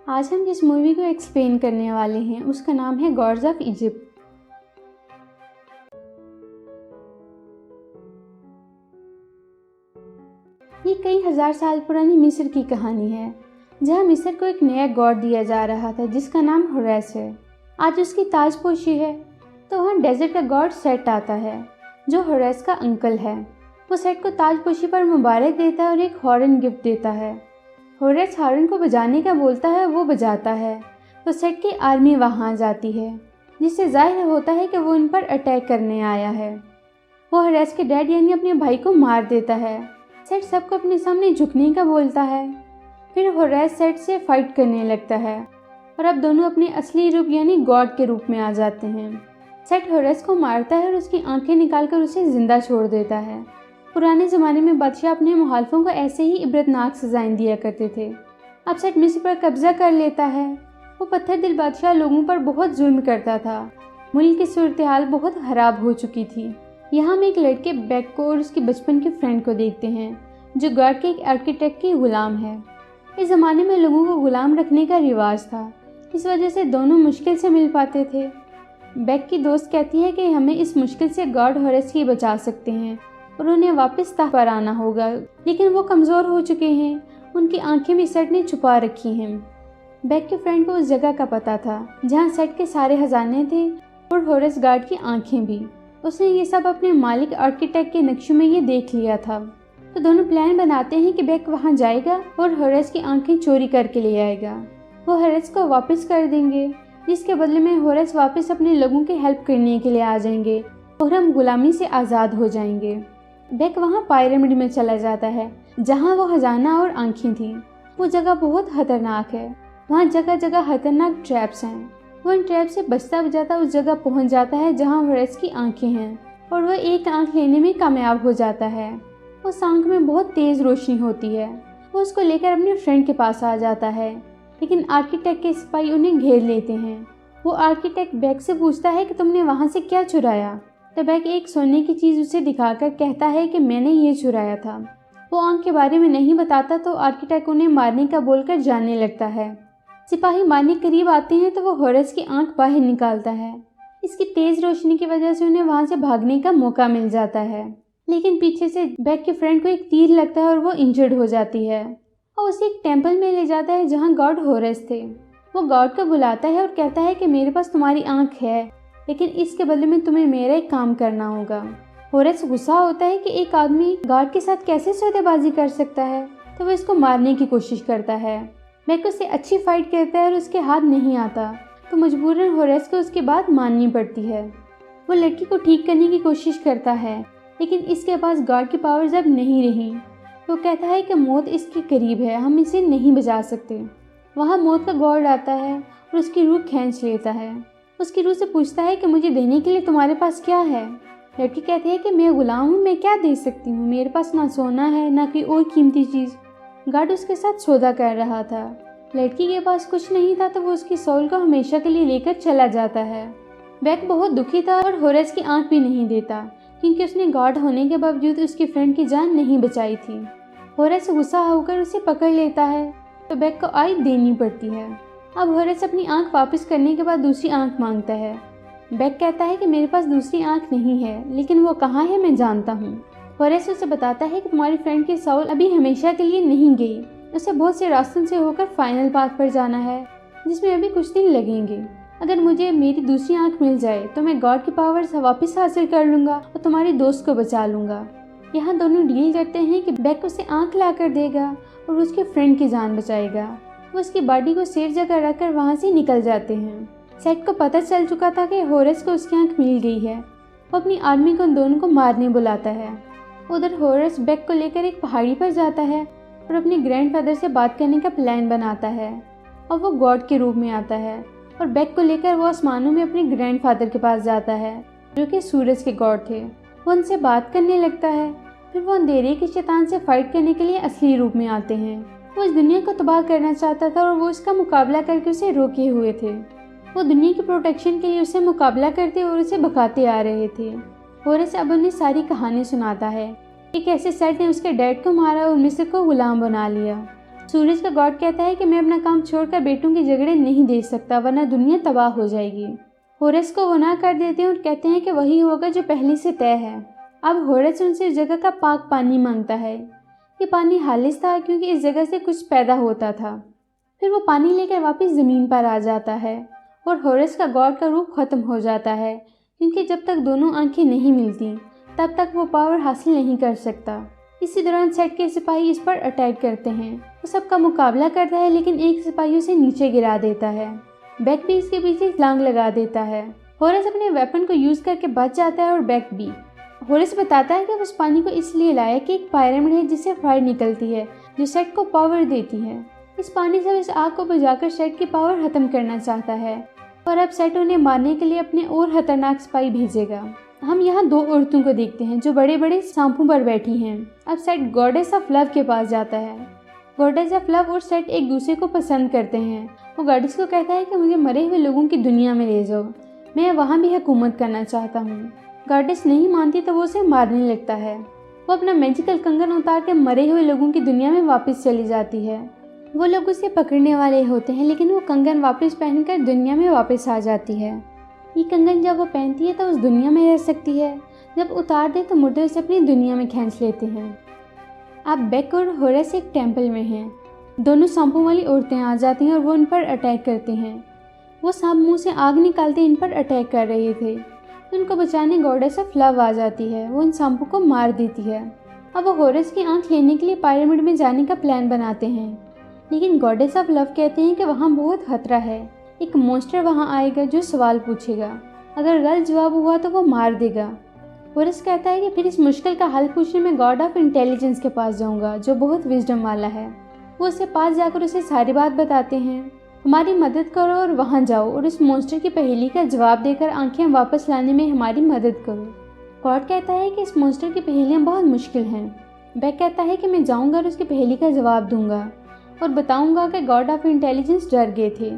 आज हम जिस मूवी को एक्सप्लेन करने वाले हैं उसका नाम है गॉड्स ऑफ इजिप्ट। ये कई हजार साल पुरानी मिस्र की कहानी है, जहाँ मिस्र को एक नया गॉड दिया जा रहा था जिसका नाम होरेस है। आज उसकी ताजपोशी है तो वहाँ डेजर्ट का गॉड सेट आता है जो होरेस का अंकल है। वो सेट को ताजपोशी पर मुबारक देता है और एक हॉर्न गिफ्ट देता है। होरेस हॉर्न को बजाने का बोलता है, वो बजाता है तो सेट की आर्मी वहाँ जाती है, जिससे जाहिर होता है कि वो इन पर अटैक करने आया है। वो होरेस के डैड यानी अपने भाई को मार देता है। सेट सबको अपने सामने झुकने का बोलता है। फिर होरेस सेट से फाइट करने लगता है और अब दोनों अपने असली रूप यानी गॉड के रूप में आ जाते हैं। सेट होरेस को मारता है और उसकी आंखें निकालकर उसे जिंदा छोड़ देता है। पुराने ज़माने में बादशाह अपने मुखालफों को ऐसे ही इबरतनाक सजाएं दिया करते थे। अब सेट मिस्र पर कब्जा कर लेता है। वो पत्थर दिल बादशाह लोगों पर बहुत जुल्म करता था। मुल्क की सूरत हाल बहुत खराब हो चुकी थी। यहाँ हम एक लड़के बेक को और उसकी बचपन की फ्रेंड को देखते हैं जो गॉड के एक आर्किटेक्ट की गुलाम है। इस ज़माने में लोगों को गुलाम रखने का रिवाज था, इस वजह से दोनों मुश्किल से मिल पाते थे। बेक की दोस्त कहती है कि हमें इस मुश्किल से गॉड होरेस ही बचा सकते हैं और उन्हें वापस तख्त पर आना होगा, लेकिन वो कमज़ोर हो चुके हैं। उनकी आंखें भी सेट ने छुपा रखी हैं। बेक के फ्रेंड को उस जगह का पता था जहाँ सेट के सारे खजाने थे और होरेस गॉड की आंखें भी। उसने ये सब अपने मालिक आर्किटेक्ट के नक्शों में ये देख लिया था। तो दोनों प्लान बनाते हैं कि बेक वहाँ जाएगा और होरेस की आंखें चोरी करके ले आएगा। वो होरेस को वापस कर देंगे, जिसके बदले में होरेस वापस अपने लोगों की हेल्प करने के लिए आ जाएंगे और हम गुलामी से आज़ाद हो जाएंगे। बेक वहाँ पिरामिड में चला जाता है जहाँ वो खजाना और आंखें थी। वो जगह बहुत खतरनाक है, वहाँ जगह जगह खतरनाक ट्रैप्स हैं। वो इन ट्रैप से बचता बचाता उस जगह पहुँच जाता है जहाँ होरेस की आंखें हैं और वह एक आंख लेने में कामयाब हो जाता है। उस आंख में बहुत तेज़ रोशनी होती है। वो उसको लेकर अपने फ्रेंड के पास आ जाता है, लेकिन आर्किटेक्ट के सिपाही उन्हें घेर लेते हैं। वो आर्किटेक्ट बेक से पूछता है कि तुमने वहाँ से क्या चुराया। तो बेक एक सोने की चीज़ उसे दिखाकर कहता है कि मैंने ये चुराया था। वो आंख के बारे में नहीं बताता तो आर्किटेक्ट उन्हें मारने का बोलकर जाने लगता है। सिपाही मारने करीब आते हैं तो वो होरेस की आंख बाहर निकालता है। इसकी तेज़ रोशनी की वजह से उन्हें वहाँ से भागने का मौका मिल जाता है, लेकिन पीछे से बेक के फ्रेंड को एक तीर लगता है और वो इंजर्ड हो जाती है और उसे एक टेंपल में ले जाता है जहाँ गॉड होरेस थे। वो गॉड को बुलाता है और कहता है कि मेरे पास तुम्हारी आंख है, लेकिन इसके बदले में तुम्हें मेरा एक काम करना होगा। होरेस गुस्सा होता है कि एक आदमी गॉड के साथ कैसे सौदेबाजी कर सकता है, तो वो इसको मारने की कोशिश करता है। बेक उससे अच्छी फाइट करता है और उसके हाथ नहीं आता, तो मजबूरन होरेस को उसकी बात माननी पड़ती है। वो लड़की को ठीक करने की कोशिश करता है, लेकिन इसके पास गॉड की पावर्स अब नहीं रही। वो कहता है कि मौत इसके करीब है, हम इसे नहीं बचा सकते। वहाँ मौत का गॉड आता है और उसकी रूह खींच लेता है। उसकी रूह से पूछता है कि मुझे देने के लिए तुम्हारे पास क्या है। लड़की कहती है कि मैं गुलाम हूँ, मैं क्या दे सकती हूँ, मेरे पास ना सोना है ना कोई और कीमती चीज़। गॉड उसके साथ सौदा कर रहा था। लड़की के पास कुछ नहीं था तो वो उसकी सोल को हमेशा के लिए लेकर चला जाता है। बेक बहुत दुखी था और होरेस की आंख भी नहीं देता, क्योंकि उसने गॉड होने के बावजूद उसकी फ्रेंड की जान नहीं बचाई थी। होरेस गुस्सा होकर उसे पकड़ लेता है तो बेक को आय देनी पड़ती है। अब होरेस अपनी आंख वापस करने के बाद दूसरी आंख मांगता है। बेक कहता है कि मेरे पास दूसरी आंख नहीं है, लेकिन वो कहाँ है मैं जानता हूँ। होरेस उसे बताता है कि तुम्हारी फ्रेंड की सोल अभी हमेशा के लिए नहीं गई, उसे बहुत से रास्तों से होकर फाइनल पाथ पर जाना है, जिसमें अभी कुछ दिन लगेंगे। अगर मुझे मेरी दूसरी आंख मिल जाए तो मैं गॉड की पावर्स वापस हासिल कर लूँगा और तुम्हारी दोस्त को बचा लूँगा। यहाँ दोनों डील करते हैं कि बेक उसे आंख ला कर देगा और उसके फ्रेंड की जान बचाएगा। वो उसकी बॉडी को सेफ जगह रखकर वहाँ से निकल जाते हैं। सेट को पता चल चुका था कि होरेस को उसकी आंख मिल गई है। वो अपनी आर्मी को उन दोनों को मारने बुलाता है। उधर होरेस बेक को लेकर एक पहाड़ी पर जाता है और अपने ग्रैंडफादर से बात करने का प्लान बनाता है और वो गॉड के रूप में आता है और बेक को लेकर वो आसमानों में अपने ग्रैंडफादर के पास जाता है जो कि सूरज के गॉड थे। वो उनसे बात करने लगता है। फिर वो अंधेरे के शैतान से फाइट करने के लिए असली रूप में आते हैं। वो इस दुनिया को तबाह करना चाहता था और वो इसका मुकाबला करके उसे रोके हुए थे। वो दुनिया की प्रोटेक्शन के लिए उससे मुकाबला करते और उसे भगाते आ रहे थे। होरेस अब उन्हें सारी कहानी सुनाता है। एक ऐसे सेट ने उसके डैड को मारा और मिस्र को गुलाम बना लिया। सूरज का गॉड कहता है कि मैं अपना काम छोड़कर बेटों की झगड़े नहीं देख सकता, वरना दुनिया तबाह हो जाएगी। होरेस को वो ना कर देते हैं और कहते हैं कि वही होगा जो पहले से तय है। अब होरेस उनसे इस जगह का पाक पानी मांगता है। ये पानी हालिस था क्योंकि इस जगह से कुछ पैदा होता था। फिर वो पानी लेकर वापस ज़मीन पर आ जाता है और होरेस का गॉड का रूप ख़त्म हो जाता है, क्योंकि जब तक दोनों आंखें नहीं मिलती तब तक वो पावर हासिल नहीं कर सकता। इसी दौरान सेट के सिपाही इस पर अटैक करते हैं। वो सबका मुकाबला करता है लेकिन एक सिपाही उसे नीचे गिरा देता है। बैक भी इसके पीछे छलांग लगा देता है। होरेस अपने वेपन को यूज़ करके बच जाता है और बैक भी। होरेस बताता है कि उस पानी को इसलिए लाया कि एक पायरामिड है जिससे फायर निकलती है जो सेट को पावर देती है। इस पानी से इस आग को बुझाकर सेट की पावर खत्म करना चाहता है और अब सेट उन्हें मारने के लिए अपने और खतरनाक सिपाही भेजेगा। हम यहाँ दो औरतों को देखते हैं जो बड़े बड़े सांपों पर बैठी हैं। अब सेट गॉडेस ऑफ लव के पास जाता है। गॉडेस ऑफ लव और सेट एक दूसरे को पसंद करते हैं। वो गॉडेस को कहता है कि मुझे मरे हुए लोगों की दुनिया में ले जाओ, मैं वहाँ भी हुकूमत करना चाहता हूँ। गॉडेस नहीं मानती तो वो उसे मारने लगता है। वो अपना मैजिकल कंगन उतार के मरे हुए लोगों की दुनिया में वापस चली जाती है। वो लोग उसे पकड़ने वाले होते हैं लेकिन वो कंगन वापस पहनकर दुनिया में वापस आ जाती है। ये कंगन जब वो पहनती है तो उस दुनिया में रह सकती है, जब उतार दे तो मुर्दे उसे अपनी दुनिया में खींच लेते हैं। अब बेक और होरेस एक टेंपल में हैं। दोनों सांपों वाली औरतें आ जाती हैं और वो उन पर अटैक करते हैं। वो सांप मुंह से आग निकालते इन पर अटैक कर रहे थे। उनको बचाने गॉडेस ऑफ लव आ जाती है। वो उन सांपों को मार देती है। अब वो होरेस की आंख लेने के लिए पिरामिड में जाने का प्लान बनाते हैं, लेकिन गॉडेस ऑफ लव कहते हैं कि वहाँ बहुत खतरा है। एक मॉन्स्टर वहाँ आएगा जो सवाल पूछेगा, अगर गलत जवाब हुआ तो वो मार देगा। होरेस कहता है कि फिर इस मुश्किल का हल पूछने में गॉड ऑफ इंटेलिजेंस के पास जाऊंगा जो बहुत विजडम वाला है। वो उसके पास जाकर उसे सारी बात बताते हैं। हमारी मदद करो और वहाँ जाओ और इस मॉन्स्टर की पहेली का जवाब देकर आंखें वापस लाने में हमारी मदद करो। गॉड कहता है कि इस मॉन्स्टर की पहेलियाँ बहुत मुश्किल हैं। बैक कहता है कि मैं जाऊँगा और उसकी पहेली का जवाब दूंगा और बताऊंगा कि गॉड ऑफ इंटेलिजेंस डर गए थे।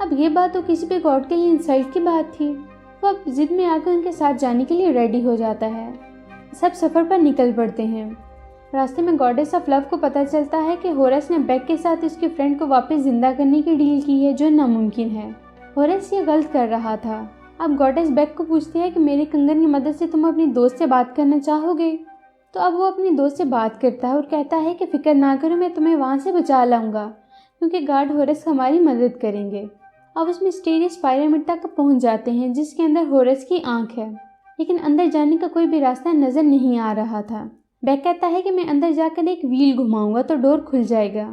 अब ये बात तो किसी भी गॉड के लिए इंसल्ट की बात थी। वो अब जिद में आकर उनके साथ जाने के लिए रेडी हो जाता है। सब सफ़र पर निकल पड़ते हैं। रास्ते में गॉडेस ऑफ लव को पता चलता है कि होरेस ने बैक के साथ उसके फ्रेंड को वापस जिंदा करने की डील की है जो नामुमकिन है। होरेस ये गलत कर रहा था। अब गॉडेस बैक को पूछती है कि मेरे कंगन की मदद से तुम अपनी दोस्त से बात करना चाहोगे। तो अब वो अपनी दोस्त से बात करता है और कहता है कि फिक्र ना करो, मैं तुम्हें वहाँ से बचा लाऊंगा क्योंकि गार्ड होरेस हमारी मदद करेंगे। अब उस मिस्टीरियस पिरामिड तक पहुँच जाते हैं जिसके अंदर होरेस की आंख है, लेकिन अंदर जाने का कोई भी रास्ता नज़र नहीं आ रहा था। बैक कहता है कि मैं अंदर जाकर एक व्हील घुमाऊंगा तो डोर खुल जाएगा।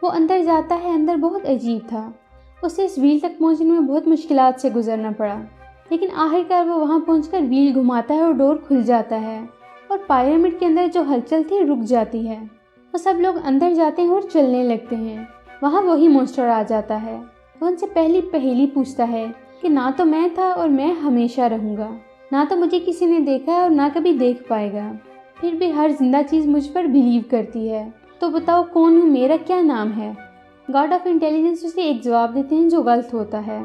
वो अंदर जाता है। अंदर बहुत अजीब था। उसे इस व्हील तक पहुँचने में बहुत मुश्किलात से गुजरना पड़ा, लेकिन आखिरकार वो वहाँ पहुँचकर व्हील घुमाता है और डोर खुल जाता है और पिरामिड के अंदर जो हलचल थी रुक जाती है। वो सब लोग अंदर जाते हैं और चलने लगते हैं। वहाँ वही मॉन्स्टर आ जाता है। वो उनसे पहली पहेली पूछता है कि ना तो मैं था और मैं हमेशा रहूँगा, ना तो मुझे किसी ने देखा है और ना कभी देख पाएगा, फिर भी हर जिंदा चीज़ मुझ पर बिलीव करती है, तो बताओ कौन हूँ, मेरा क्या नाम है। गॉड ऑफ इंटेलिजेंस उसे एक जवाब देते हैं जो गलत होता है।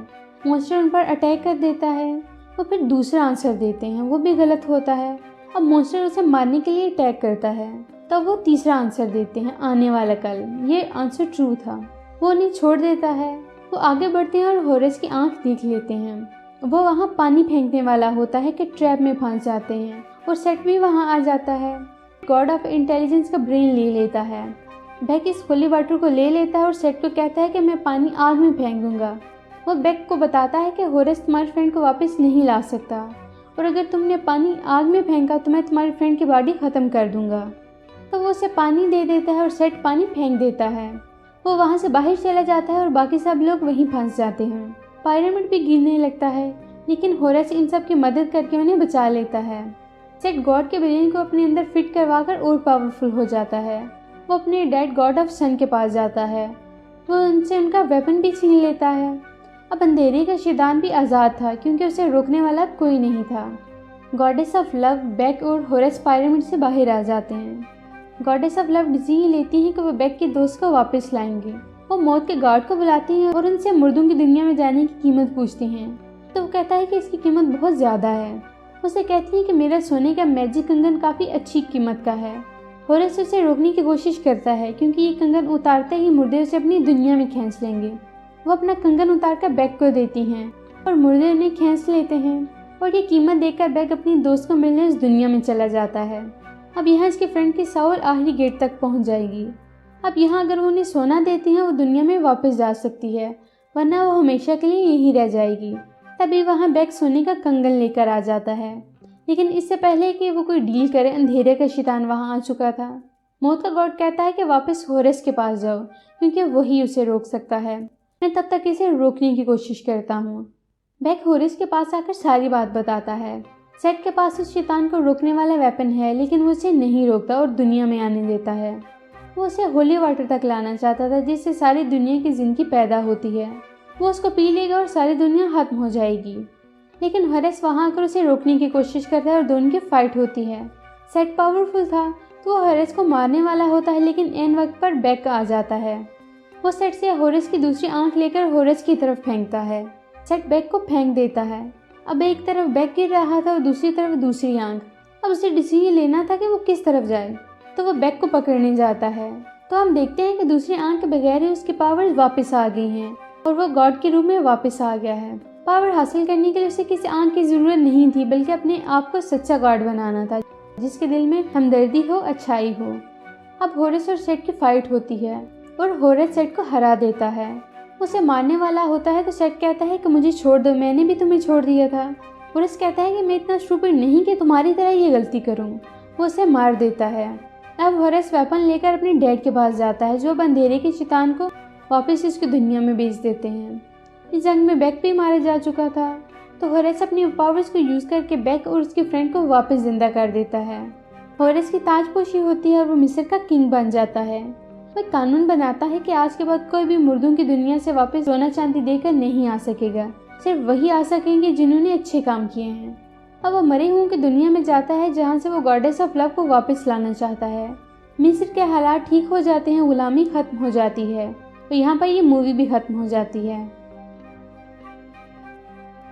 मॉन्स्टर उन पर अटैक कर देता है। वो फिर दूसरा आंसर देते हैं, वो भी गलत होता है। अब मॉन्स्टर उसे मारने के लिए अटैक करता है, तब वो तीसरा आंसर देते हैं, आने वाला कल। ये आंसर ट्रू था। वो उन्हें छोड़ देता है। वो आगे बढ़ते हैं और होरेस की आंख देख लेते हैं। वो वहाँ पानी फेंकने वाला होता है कि ट्रैप में फंस जाते हैं और सेट भी वहाँ आ जाता है। गॉड ऑफ इंटेलिजेंस का ब्रेन ले लेता है। बैक इस होली वाटर को ले लेता है और सेट को कहता है कि मैं पानी आग में फेंक दूंगा। वो बैक को बताता है कि होरेस तुम्हारे फ्रेंड को वापस नहीं ला सकता और अगर तुमने पानी आग में फेंका तो मैं तुम्हारे फ्रेंड की बॉडी ख़त्म कर दूंगा। तो वो उसे पानी दे देता है और सेट पानी फेंक देता है। वो वहाँ से बाहर चला जाता है और बाकी सब लोग वहीं फंस जाते हैं। पिरामिड भी गिरने लगता है, लेकिन होरेस इन सब की मदद करके उन्हें बचा लेता है। सेट गॉड के ब्रेन को अपने अंदर फिट करवाकर और पावरफुल हो जाता है। वो अपने डैड गॉड ऑफ सन के पास जाता है। वो उनसे उनका वेपन भी छीन लेता है। अब अंधेरे का शैतान भी आज़ाद था क्योंकि उसे रोकने वाला कोई नहीं था। गॉडेस ऑफ लव, बैक और होरेस पिरामिड से बाहर आ जाते हैं। गॉडेस ऑफ लव डिसीजन लेती हैं कि वो बैक के दोस्त को वापस लाएंगे। वो मौत के गार्ड को बुलाती हैं और उनसे मुर्दों की दुनिया में जाने की कीमत पूछती हैं। तो वो कहता है कि इसकी कीमत बहुत ज़्यादा है। उसे कहती है कि मेरा सोने का मैजिक कंगन काफ़ी अच्छी कीमत का है। होरेस उसे रोकने की कोशिश करता है क्योंकि ये कंगन उतारते ही मुर्दे उसे अपनी दुनिया में खींच लेंगे। वो अपना कंगन उतारकर बेक को देती हैं और मुर्दे उन्हें खींच लेते हैं और ये कीमत देकर बेक अपनी दोस्त को मिलने उस दुनिया में चला जाता है। अब यहाँ इसके फ्रेंड की साउल आखिरी गेट तक पहुँच जाएगी। अब यहाँ अगर वो उन्हें सोना देती हैं वो दुनिया में वापस जा सकती है, वरना वो हमेशा के लिए यहीं रह जाएगी। तभी वहाँ बेक सोने का कंगन लेकर आ जाता है, लेकिन इससे पहले कि वो कोई डील करे अंधेरे का शैतान वहाँ आ चुका था। मौत का गॉड कहता है कि वापस होरेस के पास जाओ क्योंकि वही उसे रोक सकता है। मैं तब तक इसे रोकने की कोशिश करता हूँ। बेक होरेस के पास आकर सारी बात बताता है। सेट के पास उस शैतान को रोकने वाला वेपन है, लेकिन वो उसे नहीं रोकता और दुनिया में आने देता है। वो उसे होली वाटर तक लाना चाहता था जिससे सारी दुनिया की जिंदगी पैदा होती है। वो उसको पी लेगा और सारी दुनिया खत्म हो जाएगी, लेकिन होरेस वहाँ आकर उसे रोकने की कोशिश करता है और दोनों की फाइट होती है। सेट पावरफुल था तो वो होरेस को मारने वाला होता है, लेकिन एन वक्त पर बेक आ जाता है। वो सेट से होरेस की दूसरी आंख लेकर होरेस की तरफ फेंकता है। सेट बेक को फेंक देता है। अब एक तरफ बेक गिर रहा था और दूसरी तरफ दूसरी आंख। अब उसे डिसीजन लेना था कि वो किस तरफ जाए, तो वो बेक को पकड़ने जाता है। तो हम देखते हैं कि दूसरी आंख के बगैर ही उसकी पावर्स वापस आ गई हैं और वो गॉड के रूप में वापस आ गया है। पावर हासिल करने के लिए उसे किसी आंख की ज़रूरत नहीं थी, बल्कि अपने आप को सच्चा गॉड बनाना था जिसके दिल में हमदर्दी हो, अच्छाई हो। अब होरेस और सेट की फाइट होती है और होरेस सेट को हरा देता है। उसे मारने वाला होता है तो सेट कहता है कि मुझे छोड़ दो, मैंने भी तुम्हें छोड़ दिया था। होरेस कहता है कि मैं इतना स्टूपिड नहीं कि तुम्हारी तरह ये गलती करूं। वो उसे मार देता है। अब होरेस वेपन लेकर अपने डैड के पास जाता है, जो अब अंधेरे के शैतान को वापस इसकी दुनिया में भेज देते हैं। इस जंग में बेक भी मारा जा चुका था, तो होरेस अपनी पावर्स को यूज़ करके बेक और उसके फ्रेंड को वापस जिंदा कर देता है। होरेस की ताजपोशी होती है और वो मिस्र का किंग बन जाता है। वो एक कानून बनाता है कि आज के बाद कोई भी मुर्दों की दुनिया से वापस सोना चांदी देकर नहीं आ सकेगा, सिर्फ वही आ सकेंगे जिन्होंने अच्छे काम किए हैं। अब वो मरे हुओं की दुनिया में जाता है जहाँ से वो गॉडेस ऑफ लव को वापस लाना चाहता है। मिस्र के हालात ठीक हो जाते हैं, गुलामी खत्म हो जाती है, तो यहाँ पर ये मूवी भी खत्म हो जाती है।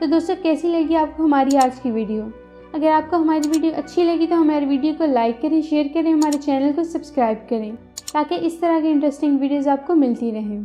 तो दोस्तों, कैसी लगी आपको हमारी आज की वीडियो? अगर आपको हमारी वीडियो अच्छी लगी तो हमारी वीडियो को लाइक करें, शेयर करें, हमारे चैनल को सब्सक्राइब करें ताकि इस तरह की इंटरेस्टिंग वीडियोज़ आपको मिलती रहें।